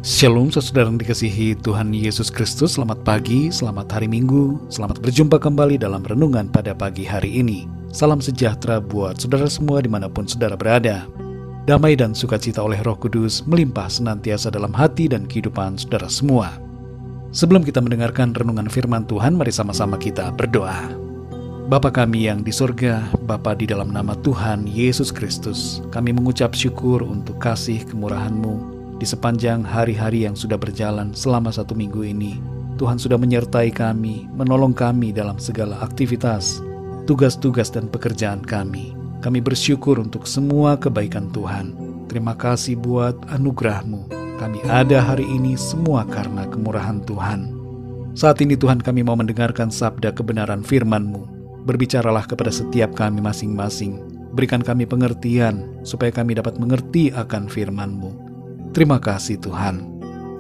Shalom saudara yang dikasihi Tuhan Yesus Kristus. Selamat pagi, selamat hari Minggu. Selamat berjumpa kembali dalam renungan pada pagi hari ini. Salam sejahtera buat saudara semua dimanapun saudara berada. Damai dan sukacita oleh Roh Kudus melimpah senantiasa dalam hati dan kehidupan saudara semua. Sebelum kita mendengarkan renungan firman Tuhan, mari sama-sama kita berdoa. Bapa kami yang di sorga, Bapa, di dalam nama Tuhan Yesus Kristus, kami mengucap syukur untuk kasih kemurahan-Mu di sepanjang hari-hari yang sudah berjalan selama 1 minggu ini. Tuhan sudah menyertai kami, menolong kami dalam segala aktivitas, tugas-tugas dan pekerjaan kami. Kami bersyukur untuk semua kebaikan Tuhan. Terima kasih buat anugerah-Mu. Kami ada hari ini semua karena kemurahan Tuhan. Saat ini Tuhan, kami mau mendengarkan sabda kebenaran firman-Mu. Berbicaralah kepada setiap kami masing-masing. Berikan kami pengertian supaya kami dapat mengerti akan firman-Mu. Terima kasih Tuhan.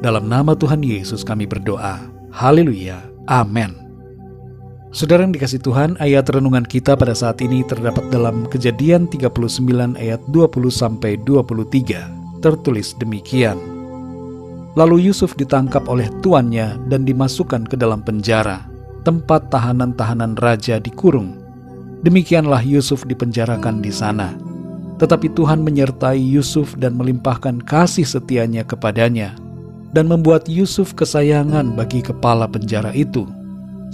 Dalam nama Tuhan Yesus kami berdoa. Haleluya. Amin. Saudara yang dikasihi Tuhan, ayat renungan kita pada saat ini terdapat dalam Kejadian 39 ayat 20-23. Tertulis demikian. Lalu Yusuf ditangkap oleh tuannya dan dimasukkan ke dalam penjara, tempat tahanan-tahanan raja dikurung. Demikianlah Yusuf dipenjarakan di sana. Tetapi Tuhan menyertai Yusuf dan melimpahkan kasih setianya kepadanya, dan membuat Yusuf kesayangan bagi kepala penjara itu.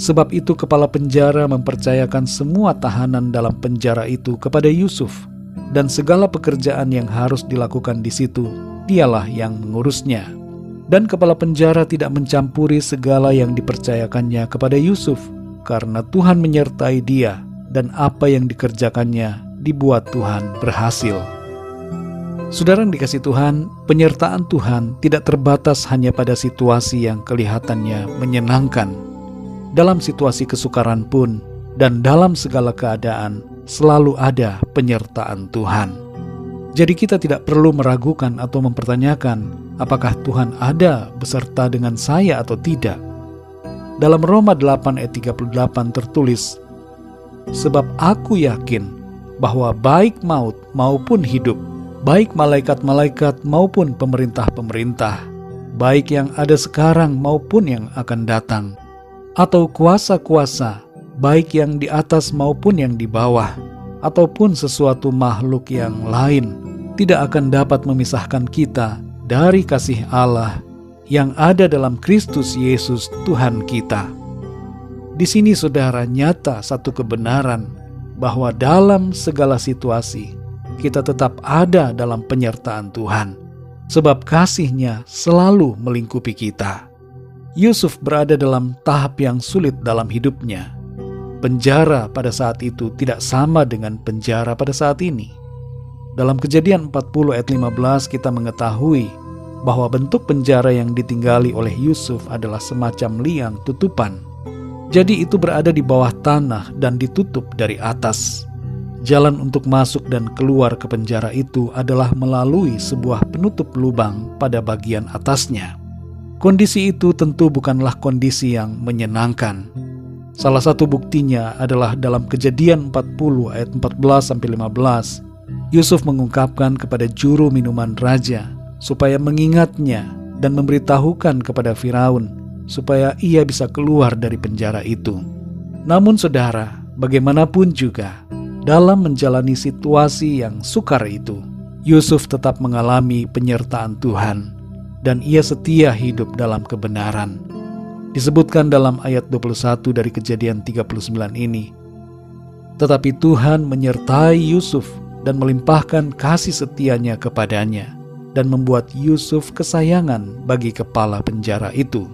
Sebab itu kepala penjara mempercayakan semua tahanan dalam penjara itu kepada Yusuf, dan segala pekerjaan yang harus dilakukan di situ, dialah yang mengurusnya. Dan kepala penjara tidak mencampuri segala yang dipercayakannya kepada Yusuf, karena Tuhan menyertai dia, dan apa yang dikerjakannya dibuat Tuhan berhasil. Saudara yang dikasihi Tuhan, penyertaan Tuhan tidak terbatas hanya pada situasi yang kelihatannya menyenangkan. Dalam situasi kesukaran pun dan dalam segala keadaan selalu ada penyertaan Tuhan. Jadi kita tidak perlu meragukan atau mempertanyakan apakah Tuhan ada beserta dengan saya atau tidak. Dalam Roma 8 ayat 38 tertulis, sebab aku yakin bahwa baik maut maupun hidup, baik malaikat-malaikat maupun pemerintah-pemerintah, baik yang ada sekarang maupun yang akan datang, atau kuasa-kuasa, baik yang di atas maupun yang di bawah, ataupun sesuatu makhluk yang lain, tidak akan dapat memisahkan kita dari kasih Allah yang ada dalam Kristus Yesus Tuhan kita. Di sini saudara, nyata satu kebenaran bahwa dalam segala situasi kita tetap ada dalam penyertaan Tuhan, sebab kasih-Nya selalu melingkupi kita. Yusuf berada dalam tahap yang sulit dalam hidupnya. Penjara pada saat itu tidak sama dengan penjara pada saat ini. Dalam Kejadian 40 ayat 15 kita mengetahui bahwa bentuk penjara yang ditinggali oleh Yusuf adalah semacam liang tutupan. Jadi itu berada di bawah tanah dan ditutup dari atas. Jalan untuk masuk dan keluar ke penjara itu adalah melalui sebuah penutup lubang pada bagian atasnya. Kondisi itu tentu bukanlah kondisi yang menyenangkan. Salah satu buktinya adalah dalam Kejadian 40 ayat 14-15. Yusuf mengungkapkan kepada juru minuman raja supaya mengingatnya dan memberitahukan kepada Firaun supaya ia bisa keluar dari penjara itu. Namun saudara, bagaimanapun juga, dalam menjalani situasi yang sukar itu, Yusuf tetap mengalami penyertaan Tuhan, dan ia setia hidup dalam kebenaran. Disebutkan dalam ayat 21 dari Kejadian 39 ini, tetapi Tuhan menyertai Yusuf dan melimpahkan kasih setianya kepadanya, dan membuat Yusuf kesayangan bagi kepala penjara itu.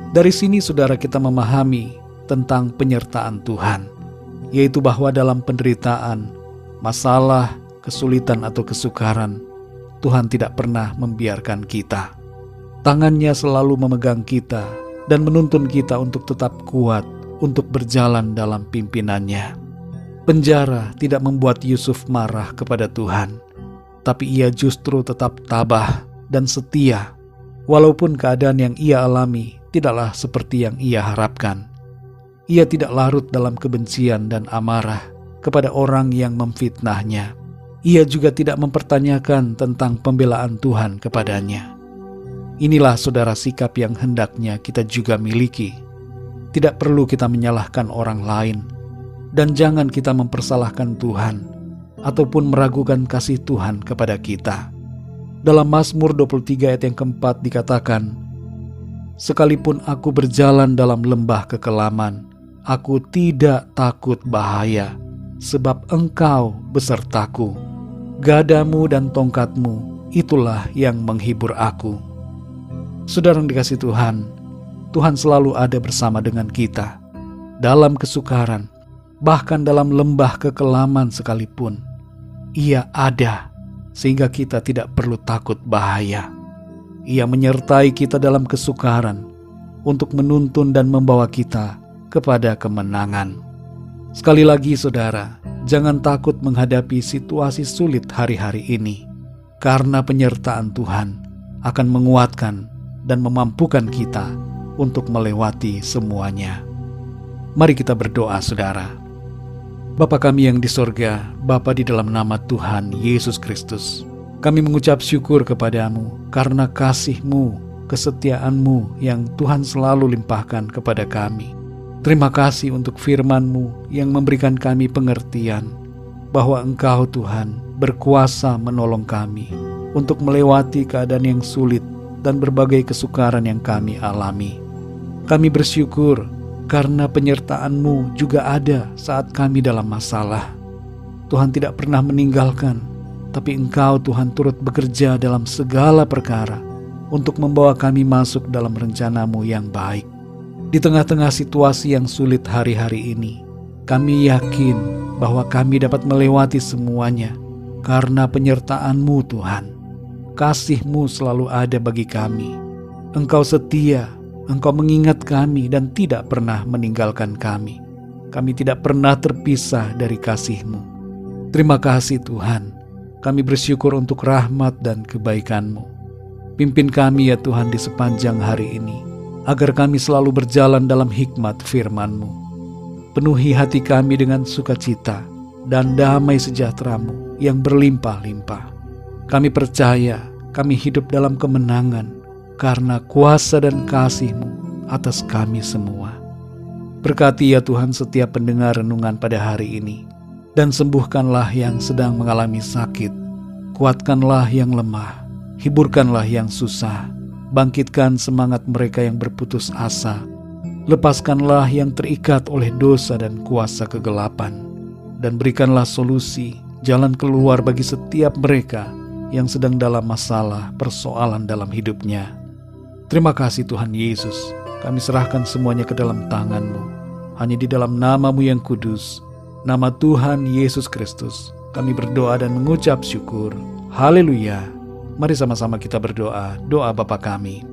Dari sini saudara kita memahami tentang penyertaan Tuhan, yaitu bahwa dalam penderitaan, masalah, kesulitan atau kesukaran, Tuhan tidak pernah membiarkan kita. Tangan-Nya selalu memegang kita dan menuntun kita untuk tetap kuat untuk berjalan dalam pimpinan-Nya. Penjara tidak membuat Yusuf marah kepada Tuhan, tapi ia justru tetap tabah dan setia, walaupun keadaan yang ia alami tidaklah seperti yang ia harapkan. Ia tidak larut dalam kebencian dan amarah kepada orang yang memfitnahnya. Ia juga tidak mempertanyakan tentang pembelaan Tuhan kepadanya. Inilah saudara sikap yang hendaknya kita juga miliki. Tidak perlu kita menyalahkan orang lain, dan jangan kita mempersalahkan Tuhan ataupun meragukan kasih Tuhan kepada kita. Dalam Mazmur 23 ayat yang keempat dikatakan, "Sekalipun aku berjalan dalam lembah kekelaman, aku tidak takut bahaya, sebab Engkau besertaku. Gadamu dan tongkatmu, itulah yang menghibur aku." Saudara yang dikasihi Tuhan, Tuhan selalu ada bersama dengan kita. Dalam kesukaran, bahkan dalam lembah kekelaman sekalipun, Ia ada, sehingga kita tidak perlu takut bahaya. Ia menyertai kita dalam kesukaran untuk menuntun dan membawa kita kepada kemenangan. Sekali lagi saudara, jangan takut menghadapi situasi sulit hari-hari ini, karena penyertaan Tuhan akan menguatkan dan memampukan kita untuk melewati semuanya. Mari kita berdoa saudara. Bapa kami yang di sorga, Bapa di dalam nama Tuhan Yesus Kristus, kami mengucap syukur kepadamu karena kasih-Mu, kesetiaan-Mu yang Tuhan selalu limpahkan kepada kami. Terima kasih untuk firman-Mu yang memberikan kami pengertian bahwa Engkau Tuhan berkuasa menolong kami untuk melewati keadaan yang sulit dan berbagai kesukaran yang kami alami. Kami bersyukur karena penyertaan-Mu juga ada saat kami dalam masalah. Tuhan tidak pernah meninggalkan, tapi Engkau Tuhan turut bekerja dalam segala perkara untuk membawa kami masuk dalam rencana-Mu yang baik. Di tengah-tengah situasi yang sulit hari-hari ini, kami yakin bahwa kami dapat melewati semuanya karena penyertaan-Mu Tuhan. Kasih-Mu selalu ada bagi kami. Engkau setia, Engkau mengingat kami dan tidak pernah meninggalkan kami. Kami tidak pernah terpisah dari kasih-Mu. Terima kasih Tuhan. Kami bersyukur untuk rahmat dan kebaikan-Mu. Pimpin kami ya Tuhan di sepanjang hari ini, agar kami selalu berjalan dalam hikmat firman-Mu. Penuhi hati kami dengan sukacita dan damai sejahtera-Mu yang berlimpah-limpah. Kami percaya kami hidup dalam kemenangan karena kuasa dan kasih-Mu atas kami semua. Berkati ya Tuhan setiap pendengar renungan pada hari ini, dan sembuhkanlah yang sedang mengalami sakit, kuatkanlah yang lemah, hiburkanlah yang susah, bangkitkan semangat mereka yang berputus asa, lepaskanlah yang terikat oleh dosa dan kuasa kegelapan, dan berikanlah solusi, jalan keluar bagi setiap mereka yang sedang dalam masalah, persoalan dalam hidupnya. Terima kasih Tuhan Yesus, kami serahkan semuanya ke dalam tangan-Mu. Hanya di dalam nama-Mu yang kudus, nama Tuhan Yesus Kristus, kami berdoa dan mengucap syukur. Haleluya. Mari sama-sama kita berdoa, doa Bapa kami.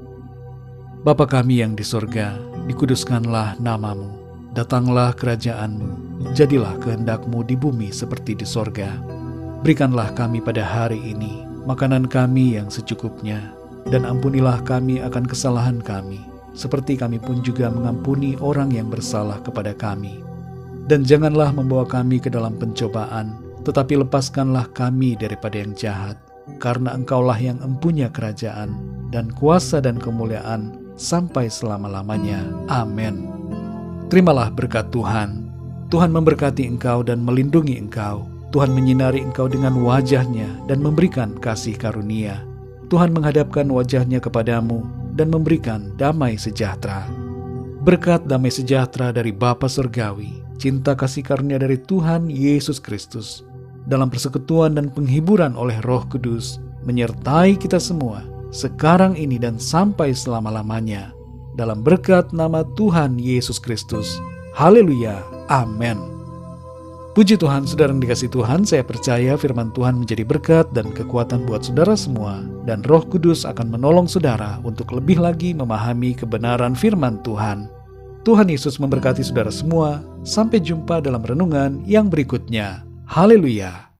Bapa kami yang di sorga, dikuduskanlah nama-Mu. Datanglah kerajaan-Mu, jadilah kehendak-Mu di bumi seperti di sorga. Berikanlah kami pada hari ini makanan kami yang secukupnya, dan ampunilah kami akan kesalahan kami, seperti kami pun juga mengampuni orang yang bersalah kepada kami. Dan janganlah membawa kami ke dalam pencobaan, tetapi lepaskanlah kami daripada yang jahat, karena Engkaulah yang empunya kerajaan, dan kuasa dan kemuliaan, sampai selama-lamanya. Amin. Terimalah berkat Tuhan. Tuhan memberkati engkau dan melindungi engkau. Tuhan menyinari engkau dengan wajah-Nya dan memberikan kasih karunia. Tuhan menghadapkan wajah-Nya kepadamu dan memberikan damai sejahtera. Berkat damai sejahtera dari Bapa Surgawi, cinta kasih karunia dari Tuhan Yesus Kristus, dalam persekutuan dan penghiburan oleh Roh Kudus, menyertai kita semua, sekarang ini dan sampai selama-lamanya. Dalam berkat nama Tuhan Yesus Kristus. Haleluya. Amin. Puji Tuhan, saudara yang dikasihi Tuhan, saya percaya firman Tuhan menjadi berkat dan kekuatan buat saudara semua, dan Roh Kudus akan menolong saudara untuk lebih lagi memahami kebenaran firman Tuhan. Tuhan Yesus memberkati saudara semua. Sampai jumpa dalam renungan yang berikutnya. Haleluya.